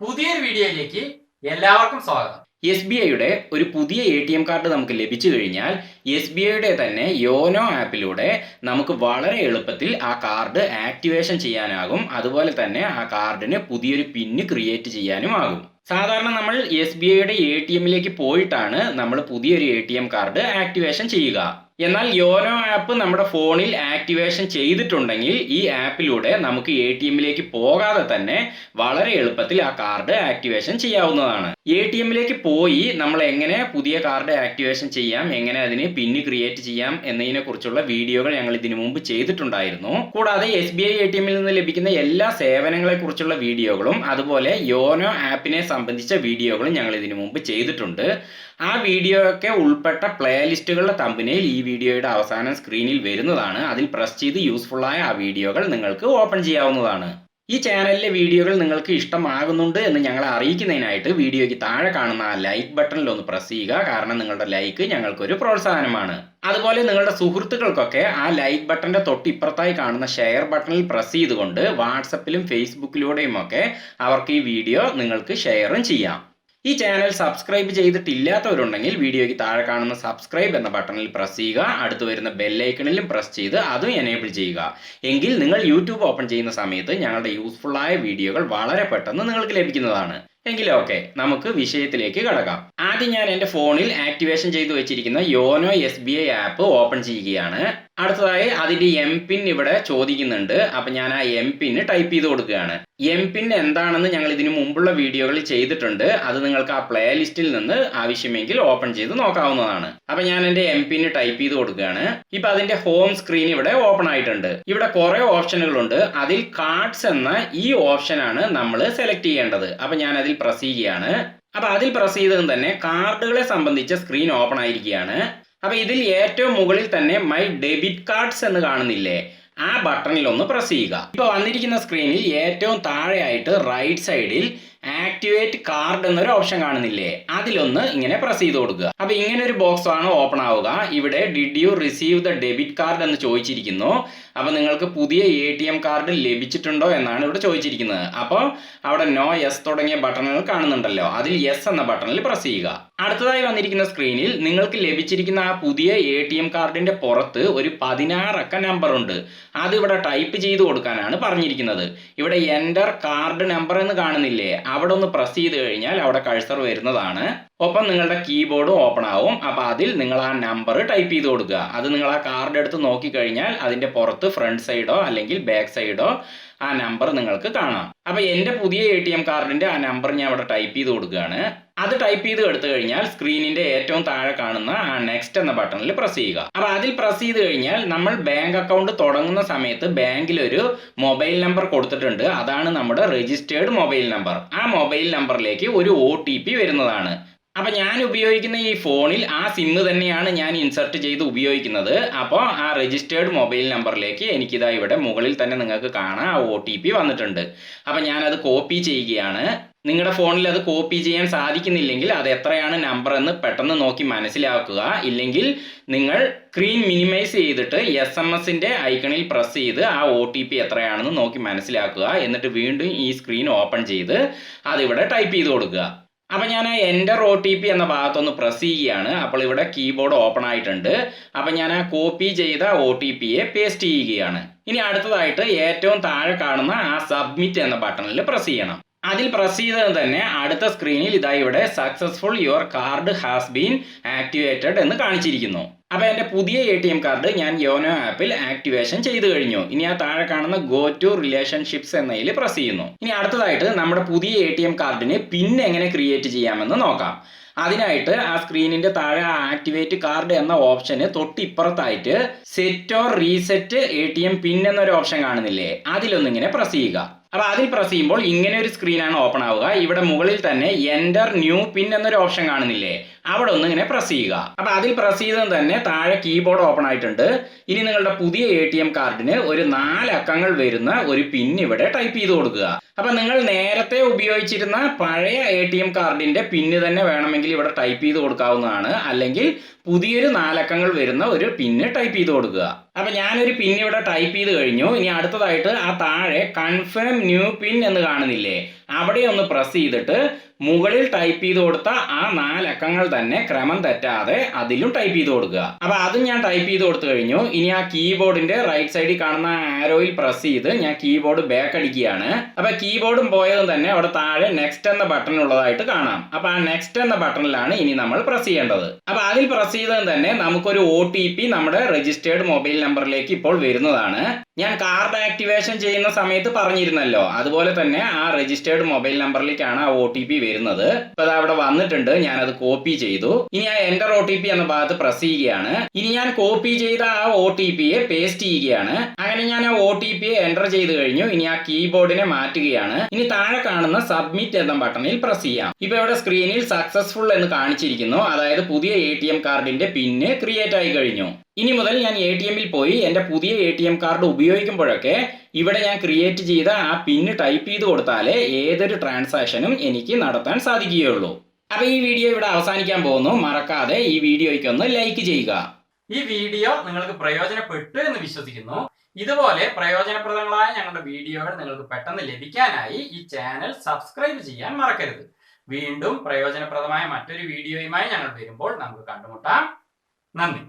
പുതിയൊരു വീഡിയോയിലേക്ക് എല്ലാവർക്കും സ്വാഗതം. SBIയുടെ ഒരു പുതിയ ATM കാർഡ് നമുക്ക് ലഭിച്ചു കഴിഞ്ഞാൽ SBIയുടെ തന്നെ യോനോ ആപ്പിലൂടെ നമുക്ക് വളരെ എളുപ്പത്തിൽ ആ കാർഡ് ആക്ടിവേഷൻ ചെയ്യാനാകും. അതുപോലെ തന്നെ ആ കാർഡിന് പുതിയൊരു പിന്ന് ക്രിയേറ്റ് ചെയ്യാനുമാകും. സാധാരണ നമ്മൾ SBIയുടെ ATMലേക്ക് പോയിട്ടാണ് നമ്മൾ പുതിയൊരു ATM കാർഡ് ആക്ടിവേഷൻ ചെയ്യുക. എന്നാൽ യോനോ ആപ്പ് നമ്മുടെ ഫോണിൽ ആക്ടിവേഷൻ ചെയ്തിട്ടുണ്ടെങ്കിൽ ഈ ആപ്പിലൂടെ നമുക്ക് ATMലേക്ക് പോകാതെ തന്നെ വളരെ എളുപ്പത്തിൽ ആ കാർഡ് ആക്ടിവേഷൻ ചെയ്യാവുന്നതാണ്. ATMലേക്ക് പോയി നമ്മൾ എങ്ങനെ പുതിയ കാർഡ് ആക്ടിവേഷൻ ചെയ്യാം, എങ്ങനെ അതിന് പിന്ന് ക്രിയേറ്റ് ചെയ്യാം എന്നതിനെ കുറിച്ചുള്ള വീഡിയോകൾ ഞങ്ങൾ ഇതിനു മുമ്പ് ചെയ്തിട്ടുണ്ടായിരുന്നു. കൂടാതെ SBI ATMൽ നിന്ന് ലഭിക്കുന്ന എല്ലാ സേവനങ്ങളെ കുറിച്ചുള്ള വീഡിയോകളും അതുപോലെ യോനോ ആപ്പിനെ സംബന്ധിച്ച വീഡിയോകളും ഞങ്ങൾ ഇതിനു മുമ്പ് ചെയ്തിട്ടുണ്ട്. ആ വീഡിയോ ഒക്കെ ഉൾപ്പെട്ട പ്ലേലിസ്റ്റുകളുടെ തമ്പനെയിൽ ഈ വീഡിയോയുടെ അവസാനം സ്ക്രീനിൽ വരുന്നതാണ്. അതിൽ പ്രസ് ചെയ്ത് യൂസ്ഫുള്ളായ ആ വീഡിയോകൾ നിങ്ങൾക്ക് ഓപ്പൺ ചെയ്യാവുന്നതാണ്. ഈ ചാനലിലെ വീഡിയോകൾ നിങ്ങൾക്ക് ഇഷ്ടമാകുന്നുണ്ട് എന്ന് ഞങ്ങളെ അറിയിക്കുന്നതിനായിട്ട് വീഡിയോയ്ക്ക് താഴെ കാണുന്ന ആ ലൈക്ക് ബട്ടണിൽ ഒന്ന് പ്രസ് ചെയ്യുക. കാരണം നിങ്ങളുടെ ലൈക്ക് ഞങ്ങൾക്കൊരു പ്രോത്സാഹനമാണ്. അതുപോലെ നിങ്ങളുടെ സുഹൃത്തുക്കൾക്കൊക്കെ ആ ലൈക്ക് ബട്ടന്റെ തൊട്ടിപ്പുറത്തായി കാണുന്ന ഷെയർ ബട്ടണിൽ പ്രസ് ചെയ്തുകൊണ്ട് വാട്സപ്പിലും ഫേസ്ബുക്കിലൂടെയും ഒക്കെ അവർക്ക് ഈ വീഡിയോ നിങ്ങൾക്ക് ഷെയറും ചെയ്യാം. ഈ ചാനൽ സബ്സ്ക്രൈബ് ചെയ്തിട്ടില്ലാത്തവരുണ്ടെങ്കിൽ വീഡിയോയ്ക്ക് താഴെ കാണുന്ന സബ്സ്ക്രൈബ് എന്ന ബട്ടണിൽ പ്രസ് ചെയ്യുക. അടുത്ത് വരുന്ന ബെല്ലൈക്കണിലും പ്രസ് ചെയ്ത് അതും എനേബിൾ ചെയ്യുക. എങ്കിൽ നിങ്ങൾ യൂട്യൂബ് ഓപ്പൺ ചെയ്യുന്ന സമയത്ത് ഞങ്ങളുടെ യൂസ്ഫുള്ളായ വീഡിയോകൾ വളരെ പെട്ടെന്ന് നിങ്ങൾക്ക് ലഭിക്കുന്നതാണ്. എങ്കിലും ഓക്കെ, നമുക്ക് വിഷയത്തിലേക്ക് കടക്കാം. ആദ്യം ഞാൻ എൻ്റെ ഫോണിൽ ആക്ടിവേഷൻ ചെയ്തു വെച്ചിരിക്കുന്ന യോനോ SBI ആപ്പ് ഓപ്പൺ ചെയ്യുകയാണ്. അടുത്തതായി അതിൻ്റെ MPIN ഇവിടെ ചോദിക്കുന്നുണ്ട്. അപ്പം ഞാൻ ആ MPIN ടൈപ്പ് ചെയ്ത് കൊടുക്കുകയാണ്. MPIN എന്താണെന്ന് ഞങ്ങൾ ഇതിനു മുമ്പുള്ള വീഡിയോകളിൽ ചെയ്തിട്ടുണ്ട്. അത് നിങ്ങൾക്ക് ആ പ്ലേലിസ്റ്റിൽ നിന്ന് ആവശ്യമെങ്കിൽ ഓപ്പൺ ചെയ്ത് നോക്കാവുന്നതാണ്. അപ്പം ഞാൻ എൻ്റെ MPIN ടൈപ്പ് ചെയ്ത് കൊടുക്കുകയാണ്. ഇപ്പം അതിൻ്റെ ഹോം സ്ക്രീൻ ഇവിടെ ഓപ്പൺ ആയിട്ടുണ്ട്. ഇവിടെ കുറേ ഓപ്ഷനുകളുണ്ട്. അതിൽ കാർഡ്സ് എന്ന ഈ ഓപ്ഷനാണ് നമ്മൾ സെലക്ട് ചെയ്യേണ്ടത്. അപ്പം ഞാൻ അതിൽ പ്രസ് ചെയ്യുകയാണ്. അപ്പം അതിൽ പ്രസ് ചെയ്തതും തന്നെ കാർഡുകളെ സംബന്ധിച്ച സ്ക്രീൻ ഓപ്പൺ ആയിരിക്കുകയാണ്. അപ്പം ഇതിൽ ഏറ്റവും മുകളിൽ തന്നെ മൈ ഡെബിറ്റ് കാർഡ്സ് എന്ന് കാണുന്നില്ലേ, ആ ബട്ടണിൽ ഒന്ന് പ്രസ് ചെയ്യുക. ഇപ്പോൾ വന്നിരിക്കുന്ന സ്ക്രീനിൽ ഏറ്റവും താഴെയായിട്ട് റൈറ്റ് സൈഡിൽ ആക്ടിവേറ്റ് കാർഡ് എന്നൊരു ഓപ്ഷൻ കാണുന്നില്ലേ, അതിലൊന്ന് ഇങ്ങനെ പ്രസ് ചെയ്ത് കൊടുക്കുക. അപ്പോൾ ഇങ്ങനെ ഒരു ബോക്സ് ആണ് ഓപ്പൺ ആവുക. ഇവിടെ did you receive the debit card എന്ന് ചോദിച്ചിരിക്കുന്നു. അപ്പോൾ നിങ്ങൾക്ക് പുതിയ ATM കാർഡ് ലഭിച്ചിട്ടുണ്ടോ എന്നാണ് ഇവിടെ ചോദിച്ചിരിക്കുന്നത്. അപ്പോൾ അവിടെ നോ, യെസ് തുടങ്ങിയ ബട്ടണുകൾ കാണുന്നുണ്ടല്ലോ, അതിൽ യെസ് എന്ന ബട്ടണിൽ പ്രസ് ചെയ്യുക. അടുത്തതായി വന്നിരിക്കുന്ന സ്ക്രീനിൽ നിങ്ങൾക്ക് ലഭിച്ചിരിക്കുന്ന ആ പുതിയ ATM കാർഡിന്റെ പുറത്ത് ഒരു 16 അക്ക നമ്പർ ഉണ്ട്. അത് ഇവിടെ ടൈപ്പ് ചെയ്ത് കൊടുക്കാനാണ് പറഞ്ഞിരിക്കുന്നത്. ഇവിടെ എൻ്റർ കാർഡ് നമ്പർ എന്ന് കാണുന്നില്ലേ, അവിടെ ഒന്ന് പ്രസ് ചെയ്ത് കഴിഞ്ഞാൽ അവിടെ കഴ്സർ വരുന്നതാണ്. ഒപ്പം നിങ്ങളുടെ കീബോർഡും ഓപ്പൺ ആവും. അപ്പോൾ അതിൽ നിങ്ങൾ ആ നമ്പർ ടൈപ്പ് ചെയ്ത് കൊടുക്കുക. അത് നിങ്ങൾ ആ കാർഡ് എടുത്ത് നോക്കിക്കഴിഞ്ഞാൽ അതിൻ്റെ പുറത്ത് ഫ്രണ്ട് സൈഡോ അല്ലെങ്കിൽ ബാക്ക് സൈഡോ ആ നമ്പർ നിങ്ങൾക്ക് കാണാം. അപ്പോൾ എൻ്റെ പുതിയ ATM കാർഡിൻ്റെ ആ നമ്പർ ഞാൻ അവിടെ ടൈപ്പ് ചെയ്ത് കൊടുക്കുകയാണ്. അത് ടൈപ്പ് ചെയ്ത് എടുത്തു കഴിഞ്ഞാൽ സ്ക്രീനിന്റെ ഏറ്റവും താഴെ കാണുന്ന ആ നെക്സ്റ്റ് എന്ന ബട്ടണിൽ പ്രസ് ചെയ്യുക. അപ്പോൾ അതിൽ പ്രസ് ചെയ്ത് കഴിഞ്ഞാൽ നമ്മൾ ബാങ്ക് അക്കൗണ്ട് തുടങ്ങുന്ന സമയത്ത് ബാങ്കിൽ ഒരു മൊബൈൽ നമ്പർ കൊടുത്തിട്ടുണ്ട്. അതാണ് നമ്മുടെ രജിസ്റ്റേർഡ് മൊബൈൽ നമ്പർ. ആ മൊബൈൽ നമ്പറിലേക്ക് ഒരു OTP വരുന്നതാണ്. അപ്പം ഞാൻ ഉപയോഗിക്കുന്ന ഈ ഫോണിൽ ആ സിമ്മ് തന്നെയാണ് ഞാൻ ഇൻസർട്ട് ചെയ്ത് ഉപയോഗിക്കുന്നത്. അപ്പോൾ ആ രജിസ്റ്റേർഡ് മൊബൈൽ നമ്പറിലേക്ക് എനിക്കിതാ ഇവിടെ മുകളിൽ തന്നെ നിങ്ങൾക്ക് കാണാം ആ OTP വന്നിട്ടുണ്ട്. അപ്പം ഞാനത് കോപ്പി ചെയ്യുകയാണ്. നിങ്ങളുടെ ഫോണിൽ അത് കോപ്പി ചെയ്യാൻ സാധിക്കുന്നില്ലെങ്കിൽ അത് എത്രയാണ് നമ്പർ എന്ന് പെട്ടെന്ന് നോക്കി മനസ്സിലാക്കുക. ഇല്ലെങ്കിൽ നിങ്ങൾ സ്ക്രീൻ മിനിമൈസ് ചെയ്തിട്ട് SMS-ന്റെ ഐക്കണിൽ പ്രസ് ചെയ്ത് ആ OTP എത്രയാണെന്ന് നോക്കി മനസ്സിലാക്കുക. എന്നിട്ട് വീണ്ടും ഈ സ്ക്രീൻ ഓപ്പൺ ചെയ്ത് അതിവിടെ ടൈപ്പ് ചെയ്ത് കൊടുക്കുക. അപ്പം ഞാൻ എൻ്റർ OTP എന്ന ഭാഗത്തൊന്ന് പ്രസ് ചെയ്യുകയാണ്. അപ്പോൾ ഇവിടെ കീബോർഡ് ഓപ്പൺ ആയിട്ടുണ്ട്. അപ്പം ഞാൻ ആ കോപ്പി ചെയ്ത OTPയെ പേസ്റ്റ് ചെയ്യുകയാണ്. ഇനി അടുത്തതായിട്ട് ഏറ്റവും താഴെ കാണുന്ന ആ സബ്മിറ്റ് എന്ന ബട്ടണിൽ പ്രസ് ചെയ്യണം. അതിൽ പ്രസ് ചെയ്തത് തന്നെ അടുത്ത സ്ക്രീനിൽ ഇതാ ഇവിടെ successful your card has been activated എന്ന് കാണിച്ചിരിക്കുന്നു. അപ്പോൾ എൻ്റെ പുതിയ ATM കാർഡ് ഞാൻ യോനോ ആപ്പിൽ ആക്ടിവേഷൻ ചെയ്തു കഴിഞ്ഞു. ഇനി ആ താഴെ കാണുന്ന ഗോ ടു റിലേഷൻഷിപ്സ് എന്നതിൽ പ്രസ് ചെയ്യുന്നു. ഇനി അടുത്തതായിട്ട് നമ്മുടെ പുതിയ ATM കാർഡിന് പിൻ എങ്ങനെ ക്രിയേറ്റ് ചെയ്യാമെന്ന് നോക്കാം. അതിനായിട്ട് ആ സ്ക്രീനിന്റെ താഴെ ആക്ടിവേറ്റ് കാർഡ് എന്ന ഓപ്ഷന് തൊട്ടിപ്പുറത്തായിട്ട് സെറ്റ് ഓർ റീസെറ്റ് ATM പിൻ എന്നൊരു ഓപ്ഷൻ കാണുന്നില്ലേ, അതിലൊന്നിങ്ങനെ പ്രസ് ചെയ്യുക. അപ്പോൾ അതിൽ പ്രസ് ചെയ്യുമ്പോൾ ഇങ്ങനെ ഒരു സ്ക്രീനാണ് ഓപ്പൺ ആവുക. ഇവിടെ മുകളിൽ തന്നെ എൻ്റർ ന്യൂ പിൻ എന്നൊരു ഓപ്ഷൻ കാണുന്നില്ലേ, അവിടെ ഒന്ന് ഇങ്ങനെ പ്രസ് ചെയ്യുക. അപ്പോൾ അതിൽ പ്രസ് ചെയ്തത് തന്നെ താഴെ കീബോർഡ് ഓപ്പൺ ആയിട്ടുണ്ട്. ഇനി നിങ്ങളുടെ പുതിയ ATM കാർഡിന് ഒരു 4 അക്കങ്ങൾ വരുന്ന ഒരു പിൻ ഇവിടെ ടൈപ്പ് ചെയ്ത് കൊടുക്കുക. അപ്പോൾ നിങ്ങൾ നേരത്തെ ഉപയോഗിച്ചിരുന്ന പഴയ ATM കാർഡിന്റെ പിന്ന് തന്നെ വേണമെങ്കിൽ ഇവിടെ ടൈപ്പ് ചെയ്ത് കൊടുക്കാവുന്നതാണ്. അല്ലെങ്കിൽ പുതിയൊരു 4 അക്കങ്ങൾ വരുന്ന ഒരു പിന്ന് ടൈപ്പ് ചെയ്ത് കൊടുക്കുക. അപ്പോൾ ഞാനൊരു പിൻ ഇവിടെ ടൈപ്പ് ചെയ്ത് കഴിഞ്ഞു. ഇനി അടുത്തതായിട്ട് ആ താഴെ കൺഫേം ന്യൂ പിൻ എന്ന് കാണുന്നില്ലേ, അവിടെ ഒന്ന് പ്രസ് ചെയ്തിട്ട് മുകളിൽ ടൈപ്പ് ചെയ്ത് കൊടുത്ത ആ 4 അക്കങ്ങൾ തന്നെ ക്രമം തെറ്റാതെ അതിലും ടൈപ്പ് ചെയ്ത് കൊടുക്കുക. അപ്പൊ അതും ഞാൻ ടൈപ്പ് ചെയ്ത് കൊടുത്തു കഴിഞ്ഞു. ഇനി ആ കീബോർഡിന്റെ റൈറ്റ് സൈഡിൽ കാണുന്ന ആരോയിൽ പ്രസ് ചെയ്ത് ഞാൻ കീബോർഡ് ബാക്ക് അടിക്കുകയാണ്. അപ്പൊ കീബോർഡും പോയതും തന്നെ അവിടെ താഴെ നെക്സ്റ്റ് എന്ന ബട്ടൺ ഉള്ളതായിട്ട് കാണാം. അപ്പൊ ആ നെക്സ്റ്റ് എന്ന ബട്ടണിലാണ് ഇനി നമ്മൾ പ്രസ് ചെയ്യേണ്ടത്. അപ്പൊ അതിൽ പ്രസ് ചെയ്തത് തന്നെ നമുക്കൊരു OTP നമ്മുടെ രജിസ്റ്റേർഡ് മൊബൈൽ നമ്പറിലേക്ക് ഇപ്പോൾ വരുന്നതാണ്. ഞാൻ കാർഡ് ആക്ടിവേഷൻ ചെയ്യുന്ന സമയത്ത് പറഞ്ഞിരുന്നല്ലോ, അതുപോലെ തന്നെ ആ രജിസ്റ്റേർഡ് മൊബൈൽ നമ്പറിലേക്കാണ് ആ OTP വരുന്നത്. അപ്പൊ അത് അവിടെ വന്നിട്ടുണ്ട്. ഞാൻ അത് കോപ്പി ചെയ്തു. ഇനി ആ എന്റർ OTP എന്ന ഭാഗത്ത് പ്രസ് ചെയ്യുകയാണ്. ഇനി ഞാൻ കോപ്പി ചെയ്ത ആ OTPയെ പേസ്റ്റ് ചെയ്യുകയാണ്. അങ്ങനെ ഞാൻ ആ OTPയെ എന്റർ ചെയ്ത് കഴിഞ്ഞു. ഇനി ആ കീബോർഡിനെ മാറ്റുകയാണ്. ഇനി താഴെ കാണുന്ന സബ്മിറ്റ് എന്ന ബട്ടണിൽ പ്രസ് ചെയ്യാം. ഇപ്പൊ ഇവിടെ സ്ക്രീനിൽ സക്സസ്ഫുൾ എന്ന് കാണിച്ചിരിക്കുന്നു. അതായത് പുതിയ ATM കാർഡിന്റെ പിന്ന് ക്രിയേറ്റ് ആയി കഴിഞ്ഞു. ഇനി മുതൽ ഞാൻ ATMൽ പോയി എൻ്റെ പുതിയ ATM കാർഡ് ഉപയോഗിക്കുമ്പോഴൊക്കെ ഇവിടെ ഞാൻ ക്രിയേറ്റ് ചെയ്ത ആ പിന്ന് ടൈപ്പ് ചെയ്ത് കൊടുത്താലേ ഏതൊരു ട്രാൻസാക്ഷനും എനിക്ക് നടത്താൻ സാധിക്കുകയുള്ളൂ. അപ്പൊ ഈ വീഡിയോ ഇവിടെ അവസാനിക്കാൻ പോകുന്നു. മറക്കാതെ ഈ വീഡിയോയ്ക്ക് ഒന്ന് ലൈക്ക് ചെയ്യുക. ഈ വീഡിയോ നിങ്ങൾക്ക് പ്രയോജനപ്പെട്ടു എന്ന് വിശ്വസിക്കുന്നു. ഇതുപോലെ പ്രയോജനപ്രദങ്ങളായ ഞങ്ങളുടെ വീഡിയോകൾ നിങ്ങൾക്ക് പെട്ടെന്ന് ലഭിക്കാനായി ഈ ചാനൽ സബ്സ്ക്രൈബ് ചെയ്യാൻ മറക്കരുത്. വീണ്ടും പ്രയോജനപ്രദമായ മറ്റൊരു വീഡിയോയുമായി ഞങ്ങൾ വരുമ്പോൾ നമുക്ക് കണ്ടുമുട്ടാം. നന്ദി.